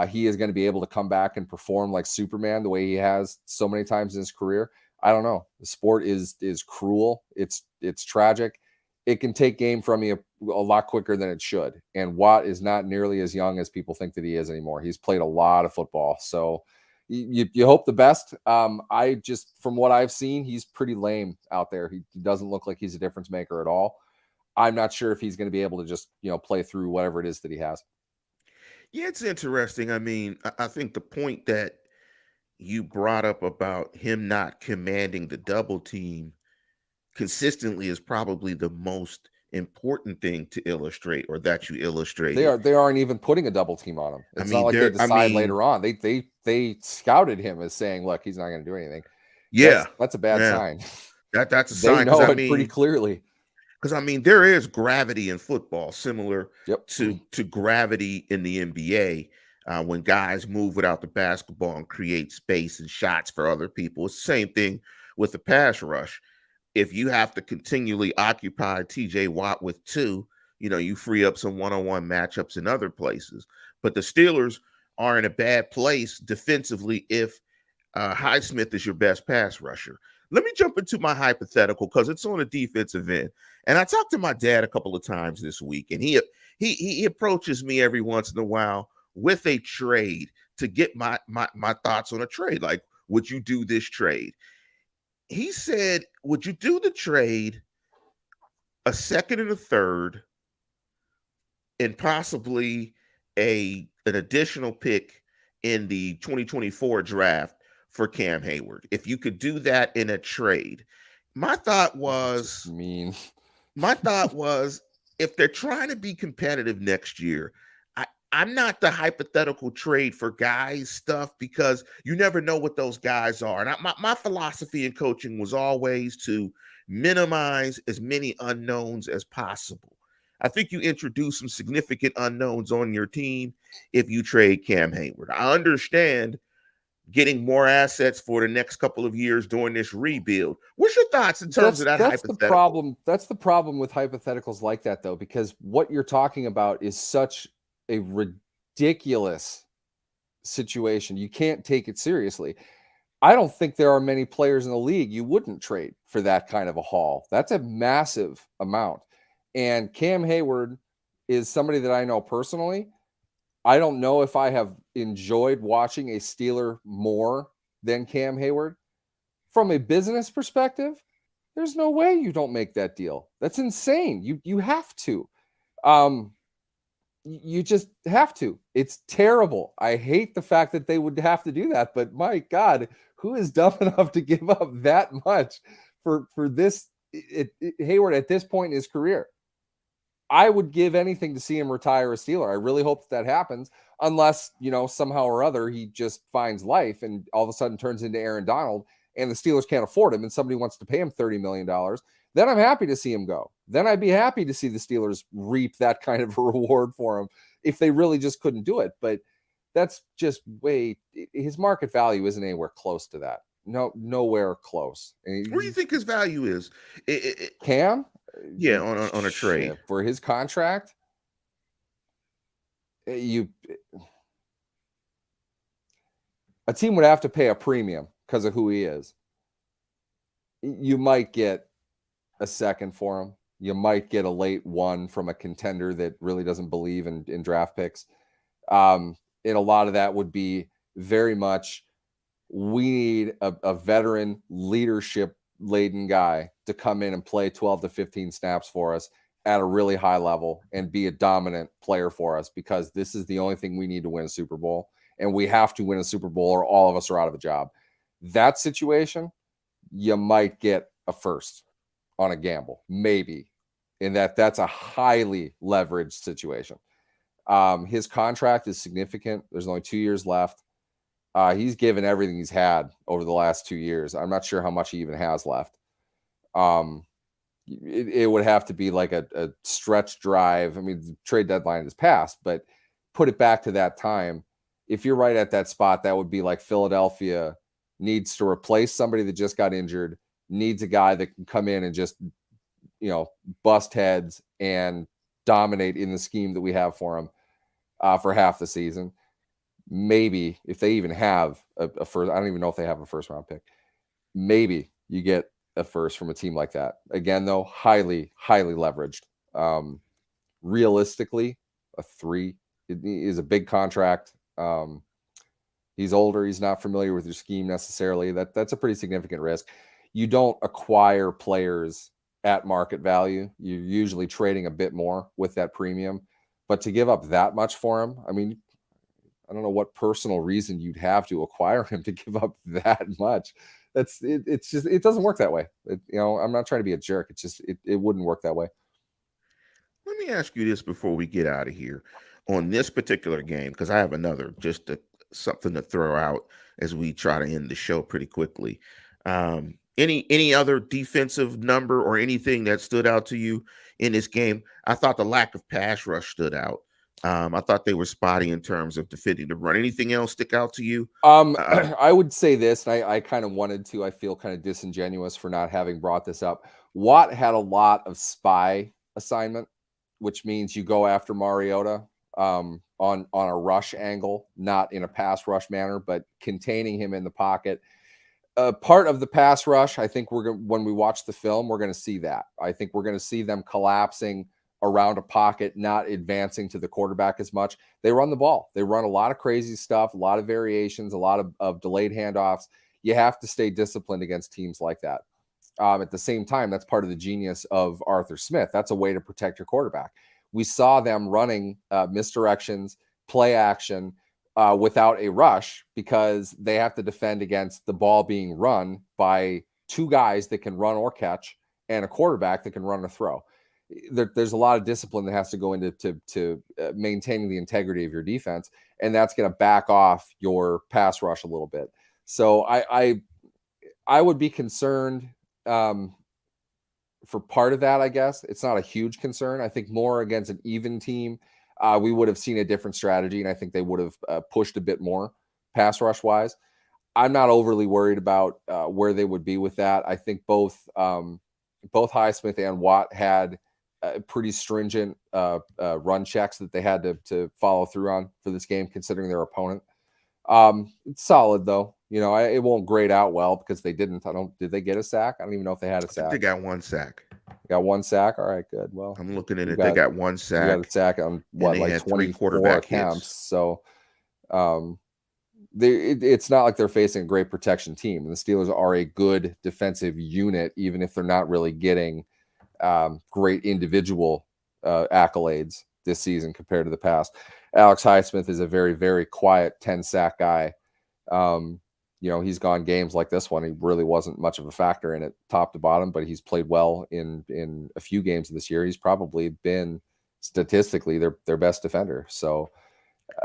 he is going to be able to come back and perform like Superman the way he has so many times in his career, I don't know. The sport is cruel. It's tragic. It can take game from you a lot quicker than it should. And Watt is not nearly as young as people think that he is anymore. He's played a lot of football. So you hope the best. I just, from what I've seen, he's pretty lame out there. He doesn't look like he's a difference maker at all. I'm not sure if he's going to be able to just, play through whatever it is that he has. Yeah, it's interesting. I mean, I think the point that you brought up about him not commanding the double team consistently is probably the most important thing to illustrate, or that you illustrated. They aren't even putting a double team on him. It's not like they decide later on. They scouted him as saying, look, he's not going to do anything. Yeah, that's a bad sign. That's a sign. They know it pretty clearly. Because there is gravity in football, similar Yep. to gravity in the NBA. When guys move without the basketball and create space and shots for other people. It's the same thing with the pass rush. If you have to continually occupy TJ Watt with 2, you free up some one-on-one matchups in other places. But the Steelers are in a bad place defensively if Highsmith is your best pass rusher. Let me jump into my hypothetical because it's on a defensive end. And I talked to my dad a couple of times this week, and he approaches me every once in a while with a trade to get my thoughts on a trade. Like, would you do this trade? He said, would you do the trade, a second and a third, and possibly an additional pick in the 2024 draft for Cam Hayward? If you could do that in a trade. My thought was, if they're trying to be competitive next year, I'm not the hypothetical trade for guys stuff, because you never know what those guys are. And my philosophy in coaching was always to minimize as many unknowns as possible. I think you introduce some significant unknowns on your team if you trade Cam Hayward. I understand getting more assets for the next couple of years during this rebuild. What's your thoughts in terms of that hypothetical? That's the problem with hypotheticals like that, though, because what you're talking about is such a ridiculous situation. You can't take it seriously. I don't think there are many players in the league you wouldn't trade for that kind of a haul. That's a massive amount. And Cam Hayward is somebody that I know personally. I don't know if I have enjoyed watching a Steeler more than Cam Hayward. From a business perspective, there's no way you don't make that deal. That's insane. You have to. You just have to. It's terrible. I hate the fact that they would have to do that, but my God, who is dumb enough to give up that much for this Hayward at this point in his career? I would give anything to see him retire a Steeler. I really hope that happens, unless, somehow or other he just finds life and all of a sudden turns into Aaron Donald and the Steelers can't afford him and somebody wants to pay him $30 million. Then I'm happy to see him go. Then I'd be happy to see the Steelers reap that kind of a reward for him if they really just couldn't do it. But that's just his market value isn't anywhere close to that. No, nowhere close. What do you think his value is? Cam? Yeah, on a trade. For his contract, a team would have to pay a premium because of who he is. You might get a second for him. You might get a late one from a contender that really doesn't believe in draft picks. And a lot of that would be very much, we need a veteran leadership laden guy to come in and play 12 to 15 snaps for us at a really high level and be a dominant player for us, because this is the only thing we need to win a Super Bowl, and we have to win a Super Bowl or all of us are out of a job. That situation, you might get a first on a gamble, maybe, in that's a highly leveraged situation. His contract is significant. There's only 2 years left. He's given everything he's had over the last 2 years. I'm not sure how much he even has left. It would have to be like a stretch drive. I mean, the trade deadline is passed, but put it back to that time. If you're right at that spot, that would be like Philadelphia needs to replace somebody that just got injured, needs a guy that can come in and just, bust heads and dominate in the scheme that we have for him for half the season. Maybe if they even have a first, I don't even know if they have a first round pick. Maybe you get a first from a team like that. Again, though, highly, highly leveraged. Realistically, a 3 is a big contract. He's older. He's not familiar with your scheme necessarily. That's a pretty significant risk. You don't acquire players at market value. You're usually trading a bit more with that premium. But to give up that much for him, I mean, I don't know what personal reason you'd have to acquire him to give up that much. It's just, it doesn't work that way. I'm not trying to be a jerk. It's just, it wouldn't work that way. Let me ask you this before we get out of here on this particular game, because I have another, something to throw out as we try to end the show pretty quickly. Any other defensive number or anything that stood out to you in this game? I thought the lack of pass rush stood out. I thought they were spotty in terms of defending the run. Anything else stick out to you? I would say this, and I kind of wanted to. I feel kind of disingenuous for not having brought this up. Watt had a lot of spy assignment, which means you go after Mariota on a rush angle, not in a pass rush manner, but containing him in the pocket. Part of the pass rush, I think when we watch the film, we're going to see that. I think we're going to see them collapsing around a pocket, not advancing to the quarterback as much. They run the ball. They run a lot of crazy stuff, a lot of variations, a lot of delayed handoffs. You have to stay disciplined against teams like that. At the same time, that's part of the genius of Arthur Smith. That's a way to protect your quarterback. We saw them running misdirections, play action without a rush, because they have to defend against the ball being run by 2 guys that can run or catch and a quarterback that can run or throw. There's a lot of discipline that has to go into maintaining the integrity of your defense, and that's going to back off your pass rush a little bit. So I would be concerned for part of that. I guess it's not a huge concern. I think more against an even team, we would have seen a different strategy, and I think they would have pushed a bit more pass rush wise. I'm not overly worried about where they would be with that. I think both Highsmith and Watt had pretty stringent run checks that they had to follow through on for this game, considering their opponent. It's solid though. It won't grade out well because they didn't. Did they get a sack? I don't even know if they had a sack. They got 1 sack. Got one sack. All right, good. Well, I'm looking at it. They got one you got a sack, sack on and what, they like had 3 24 quarterback attempts. hits. So it's not like they're facing a great protection team. And the Steelers are a good defensive unit, even if they're not really getting great individual accolades this season compared to the past. Alex Highsmith is a very, very quiet 10-sack guy. He's gone games like this one. He really wasn't much of a factor in it, top to bottom, but he's played well in a few games this year. He's probably been statistically their best defender. So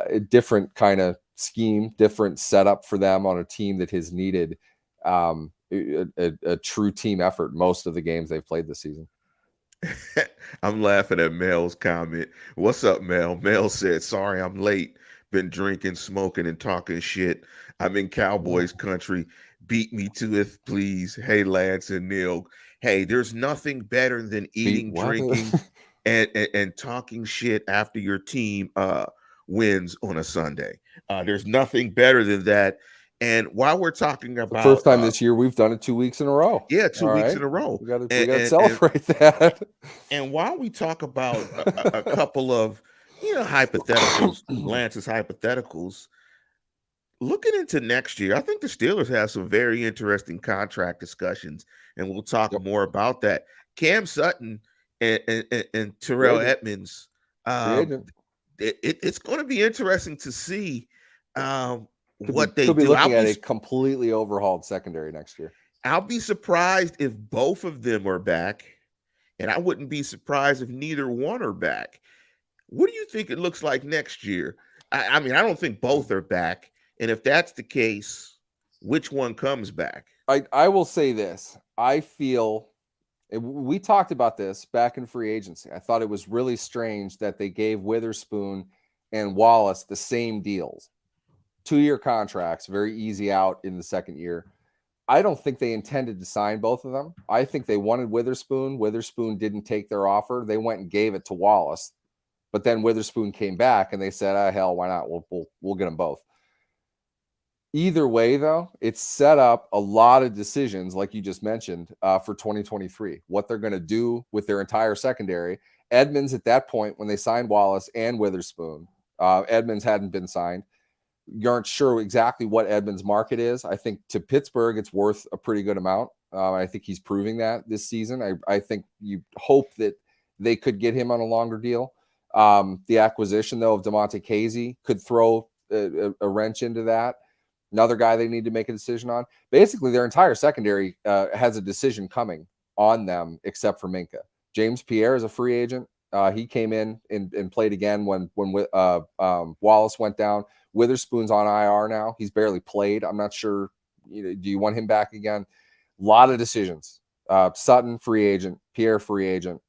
a different kind of scheme, different setup for them on a team that has needed a true team effort most of the games they've played this season. I'm laughing at Mel's comment. What's up, Mel? Mel said, sorry I'm late. Been drinking, smoking, and talking shit. I'm in Cowboys country. Beat me to it, please. Hey, Lance and Neal. Hey, there's nothing better than eating, drinking, and talking shit after your team wins on a Sunday. There's nothing better than that. And while we're talking The about first time this year we've done it 2 weeks in a row. yeah, 2 All weeks right. in a row. We got And, to celebrate that. and while we talk about a couple of hypotheticals, Lance's hypotheticals, looking into next year, I think the Steelers have some very interesting contract discussions, and we'll talk more about that. Cam Sutton and Terrell Edmonds, Free agent. It's going to be interesting to see what they could be do. looking at a completely overhauled secondary next year. I'll be surprised if both of them are back, and I wouldn't be surprised if neither one are back. What do you think it looks like next year? I mean, I don't think both are back. And if that's the case, which one comes back? I will say this. I feel, we talked about this back in free agency. I thought it was really strange that they gave Witherspoon and Wallace the same deals. 2-year contracts, very easy out in the second year. I don't think they intended to sign both of them. I think they wanted Witherspoon. Witherspoon didn't take their offer. They went and gave it to Wallace. But then Witherspoon came back and they said, hell, why not? We'll get them both. Either way, though, it's set up a lot of decisions, like you just mentioned, for 2023. What they're going to do with their entire secondary. Edmonds, at that point, when they signed Wallace and Witherspoon, Edmonds hadn't been signed. You aren't sure exactly what Edmonds' market is. I think to Pittsburgh, it's worth a pretty good amount. I think he's proving that this season. I think you hope that they could get him on a longer deal. The acquisition, though, of DeMonte Casey could throw a wrench into that. Another guy they need to make a decision on. Basically, their entire secondary has a decision coming on them, except for Minka. James Pierre is a free agent. He came in and played again when Wallace went down. Witherspoon's on IR now. He's barely played. I'm not sure. Do you want him back again? A lot of decisions. Sutton, free agent. Pierre, free agent.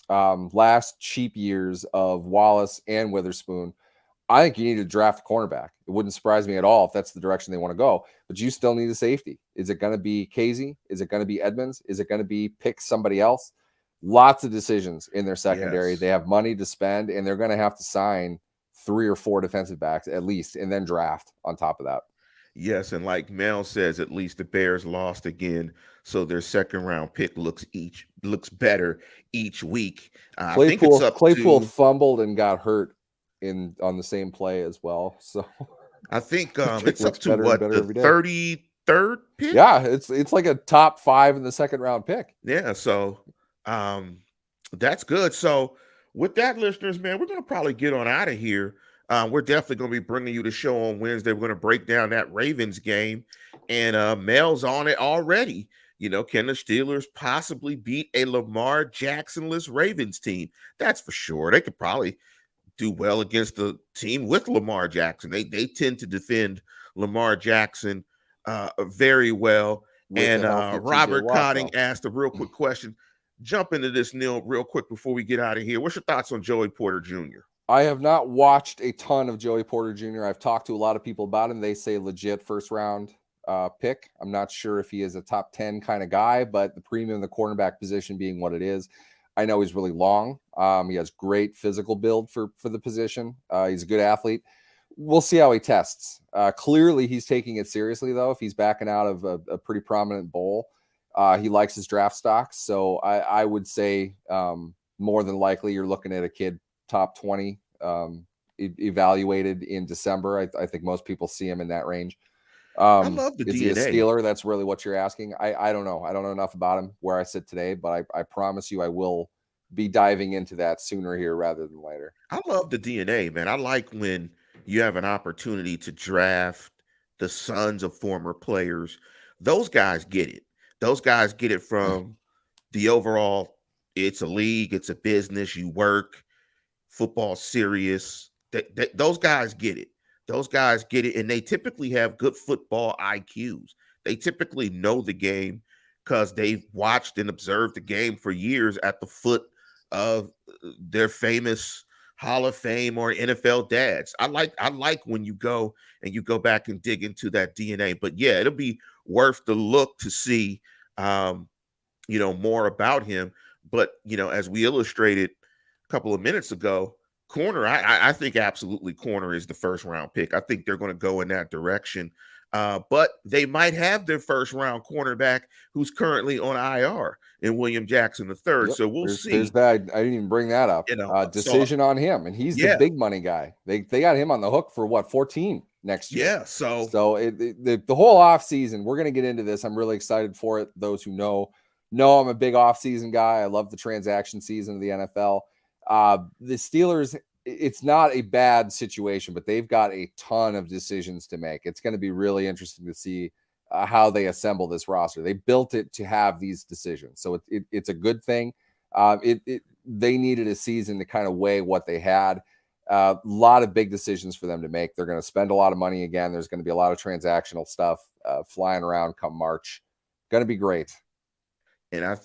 Last cheap years of Wallace and Witherspoon. I think you need to draft a cornerback. It wouldn't surprise me at all if that's the direction they want to go. But you still need a safety. Is it going to be Casey? Is it going to be Edmonds? Is it going to be pick somebody else? Lots of decisions in their secondary. Yes. They have money to spend, and they're going to have to sign 3 or 4 defensive backs at least, and then draft on top of that. Yes, and like Mel says, at least the Bears lost again, so their second round pick looks better each week. I think it's up Claypool fumbled and got hurt on the same play as well. So I think it's up to what, the 33rd pick? Yeah, it's like a top 5 in the second round pick. Yeah, so that's good. So with that, listeners, man, we're going to probably get on out of here. We're definitely going to be bringing you the show on Wednesday. We're going to break down that Ravens game, and Mel's on it already. Can the Steelers possibly beat a Lamar Jackson-less Ravens team? That's for sure. They could probably do well against the team with Lamar Jackson. They tend to defend Lamar Jackson very well. And Robert Cotting asked a real quick question. Jump into this, Neal, real quick before we get out of here. What's your thoughts on Joey Porter Jr.? I have not watched a ton of Joey Porter Jr. I've talked to a lot of people about him. They say legit first round pick. I'm not sure if he is a top 10 kind of guy, but the premium in the cornerback position being what it is, I know he's really long. He has great physical build for the position. He's a good athlete. We'll see how he tests. Clearly, he's taking it seriously, though, if he's backing out of a pretty prominent bowl. He likes his draft stocks. So I would say more than likely you're looking at a kid top 20 evaluated in December. I think most people see him in that range. I love the Is he a DNA. Steeler? That's really what you're asking. I don't know. I don't know enough about him where I sit today, but I promise you I will be diving into that sooner here rather than later. I love the DNA, man. I like when you have an opportunity to draft the sons of former players. Those guys get it. Those guys get it from the overall, it's a league, it's a business, you work, football serious. Those guys get it. Those guys get it, and they typically have good football IQs. They typically know the game because they've watched and observed the game for years at the foot of their famous Hall of Fame or NFL dads. I like when you go and you go back and dig into that DNA. But yeah, it'll be worth the look to see more about him. But as we illustrated a couple of minutes ago, corner, I think absolutely corner is the first round pick. I think they're going to go in that direction. But they might have their first round cornerback who's currently on IR in William Jackson III. Yep. So we'll There's see. that. I didn't even bring that up. So Decision on him, and he's the yeah, big money guy. They got him on the hook for what 14 next year. yeah. So The whole off season, we're going to get into this. I'm really excited for it. Those who know I'm a big off season guy. I love the transaction season of the NFL. The Steelers, it's not a bad situation, but they've got a ton of decisions to make. It's going to be really interesting to see how they assemble this roster. They built it to have these decisions, so it's a good thing. They needed a season to kind of weigh what they had. A lot of big decisions for them to make. They're going to spend a lot of money again. There's going to be a lot of transactional stuff flying around come March. Going to be great. and I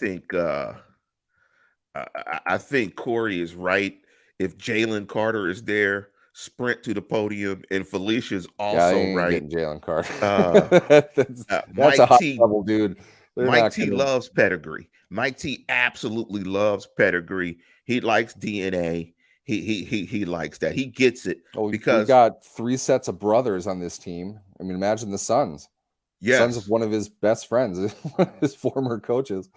think Corey is right. If Jalen Carter is there, sprint to the podium, and Felicia's Yeah, they also ain't right. getting Jalen Carter. That's a Mike high T. level dude. They're Mike not T gonna. loves pedigree. Mike T absolutely loves pedigree. He likes DNA. He likes that. He gets it Oh, we because got 3 sets of brothers on this team. I mean, imagine the sons. Sons of yes, one of his best friends, his former coaches.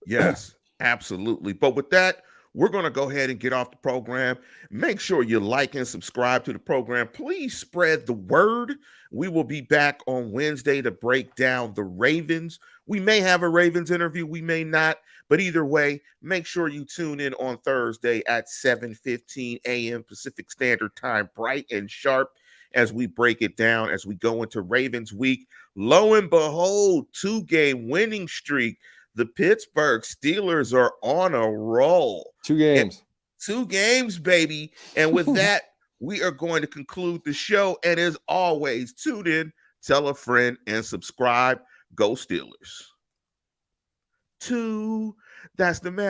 yes, absolutely. But with that, we're going to go ahead and get off the program. Make sure you like and subscribe to the program. Please spread the word. We will be back on Wednesday to break down the Ravens. We may have a Ravens interview, we may not. But either way, make sure you tune in on Thursday at 7:15 a.m. Pacific Standard Time, bright and sharp, as we break it down, as we go into Ravens week. Lo and behold, 2-game winning streak. The Pittsburgh Steelers are on a roll. 2 games. 2 games, baby. And with that, we are going to conclude the show. And as always, tune in, tell a friend, and subscribe. Go Steelers. 2. That's the magic.